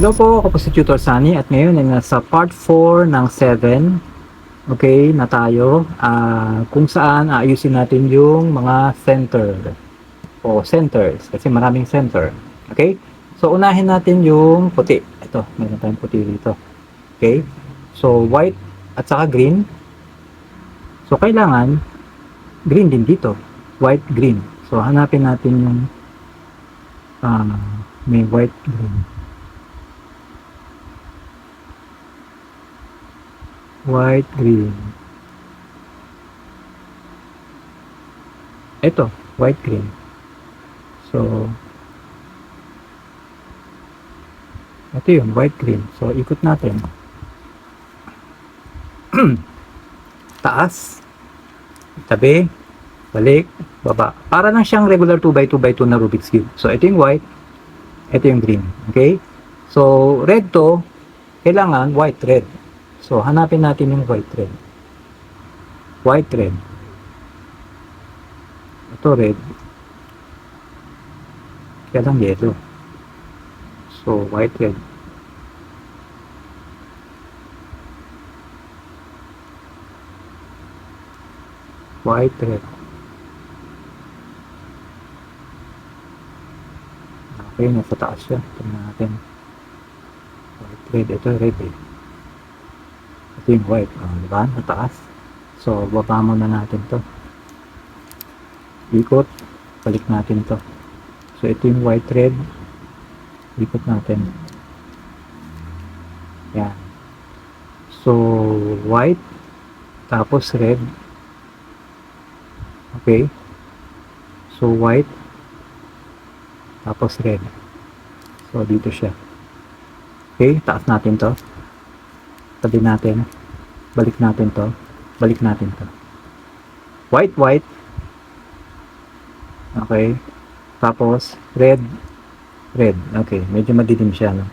Hello po, ako po si Tutor Sunny at ngayon ay nasa part 4 ng 7, okay, na tayo, kung saan aayusin natin yung mga center o centers kasi maraming center, okay? So unahin natin yung puti. Ito, meron tayong puti dito. Okay? So white at saka green. So kailangan green din dito. White, green. So hanapin natin yung may white, green. White, green. Ito, white, green. So, ito yung white, green. So, ikot natin. Taas, tabi, balik, baba. Para lang siyang regular 2x2x2 na Rubik's Cube. So, ito yung white, ito yung green. Okay? So, red to, kailangan white, red. So, hanapin natin yung white, red. White, red. Ito, red. Kaya lang yellow. So, white, red. White, red. Okay, nasa taas siya. Tingnan natin. White, red. Ito, red, eh. Ito yung white. Diba? Sa taas. So, baba muna natin to. Ikot. Balik natin to. So, ito yung white, red. Ikot natin. Yan. So, white. Tapos red. Okay. So, white. Tapos red. So, dito siya. Okay. Taas natin to. Tabi natin. Balik natin to. Balik natin to. White, white. Okay. Tapos, red. Red. Okay. Medyo madilim siya, no?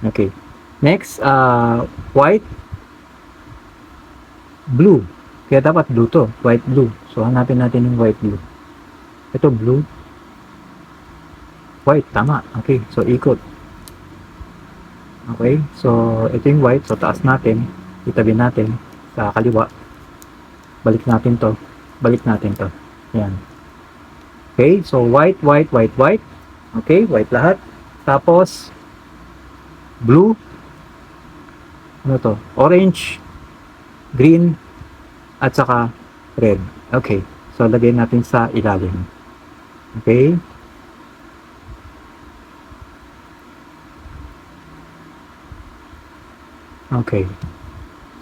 Okay. Next, white. Blue. Kaya dapat blue to. White, blue. So, hanapin natin yung white, blue. Ito, blue. White. Tama. Okay. So, ikot. Okay. So, ito yung white. So, taas natin. Itabi natin sa kaliwa. Balik natin to. Balik natin to. Yan. Okay. So, white, white, white, white. Okay. White lahat. Tapos, blue. Ano to? Orange. Green. At saka red. Okay. So, lagay natin sa ilalim. Okay. Okay.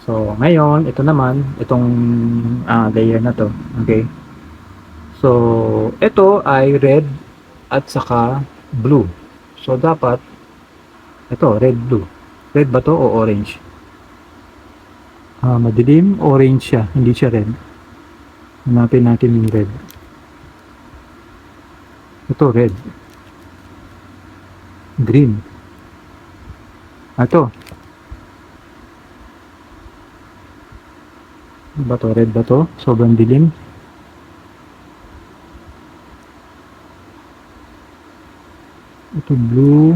So, ngayon, ito naman, itong layer na to. Okay. So, ito ay red at saka blue. So, dapat, ito, red, blue. Red ba to o orange? Madilim, orange siya. Hindi siya red. Hanapin natin yung red. Ito, red. Green. Ito. Ba to? Red ba to? Sobrang dilim. Ito, blue.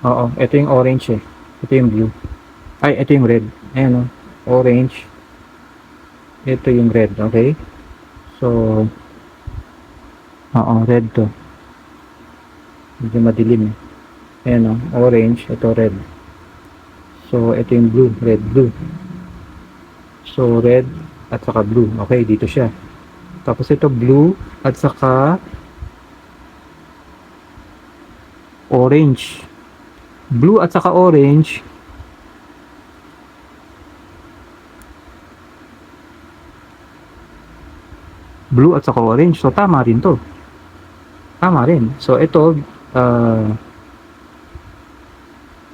Oo, ito yung orange eh. Ito yung blue. Ay, ito yung red. Ayan o. Orange. Ito yung red, okay? So, red to. Medyo madilim eh. Ayan o, orange. Ito red. So, ito yung blue. Red, blue. So, red at saka blue. Okay, dito siya. Tapos ito blue at saka orange. Blue at saka orange. Blue at saka orange. So, tama rin to. Tama rin. So, ito,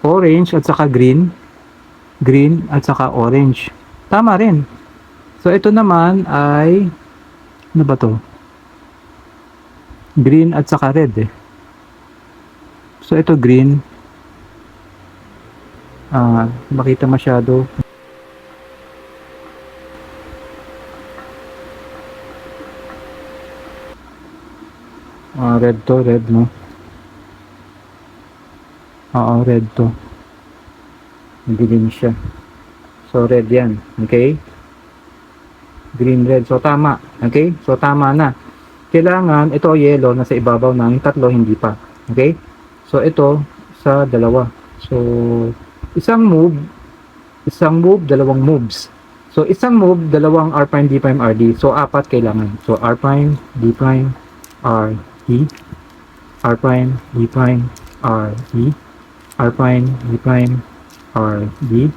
orange at saka green. Green at saka orange. Tama rin. So, ito naman ay, ano ba to? Green at saka red eh. So, ito green. Makita masyado. Red to, red, no? Oo, red to. Madilim siya. So, red yan. Okay? Green, red. So, tama. Okay? So, tama na. Kailangan, ito yellow, nasa ibabaw na. Yung tatlo, hindi pa. Okay? So, ito, sa dalawa. So, isang move, dalawang moves. So, isang move, dalawang R prime, D prime, RD. So, apat kailangan. So, R prime, D prime, R, D. R prime, D prime, R, D. R prime, D prime, R, D.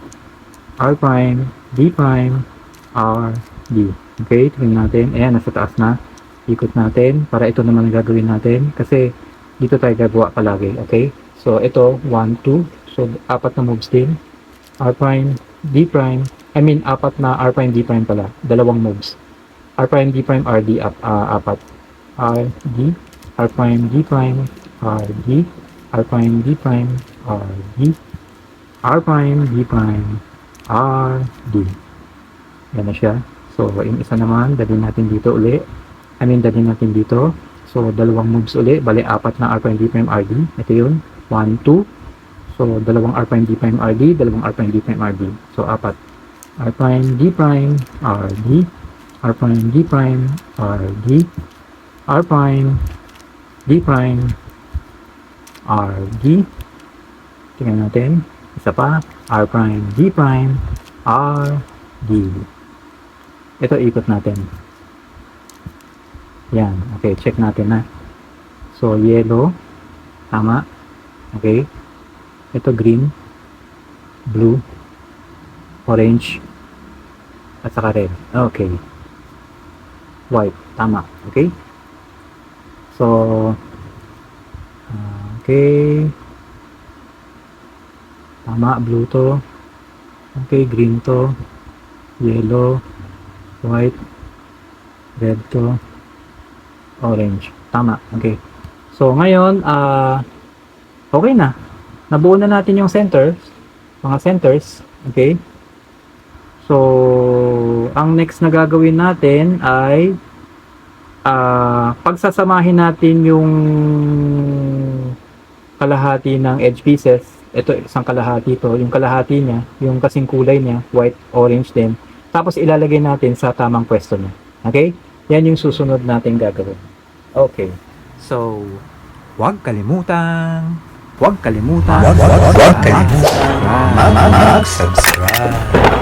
R prime, D prime, R, D. Okay, tingnan natin. Ayan, nasa taas na. Ikot natin para ito naman ang gagawin natin. Kasi dito tayo gagawa palagi. Okay? So, ito, 1, 2. So, apat na moves din. R prime, D prime. Apat na R prime, D prime pala. Dalawang moves. R prime, D prime, R, D, apat. R, D, R prime, D prime, R, D, R prime, D prime, R, D, R prime, D prime, R, D. Yan na siya. So, yung isa naman, dalhin natin dito uli. Dalhin natin dito. So, dalawang moves uli. Bali, apat na R prime, D prime, R, D. Ito yun. 1, 2. So, dalawang R prime, D prime, R, D. Dalawang R prime, D prime, R, D. So, apat. R prime, D prime, R, D. R prime, D prime, R, D. R prime, D prime, R, D. Tingnan natin. Isa pa. R prime, D prime, R, D. Ito, ikot natin. Yan. Okay, check natin na. So, yellow. Tama. Okay. Ito, green. Blue. Orange. At saka red. Okay. White. Tama. Okay. So, okay. Tama. Blue to. Okay, green to. Yellow. White. Red to. Orange. Tama. Okay. So, ngayon, okay na. Nabuo na natin yung centers. Mga centers. Okay. So, ang next na gagawin natin ay pagsasamahin natin yung kalahati ng edge pieces. Ito, isang kalahati to. Yung kalahati niya, yung kasing kulay niya, white, orange din. Tapos, ilalagay natin sa tamang pwesto niya. Okay? Yan yung susunod natin gagawin. Okay. So, huwag kalimutan mag-subscribe.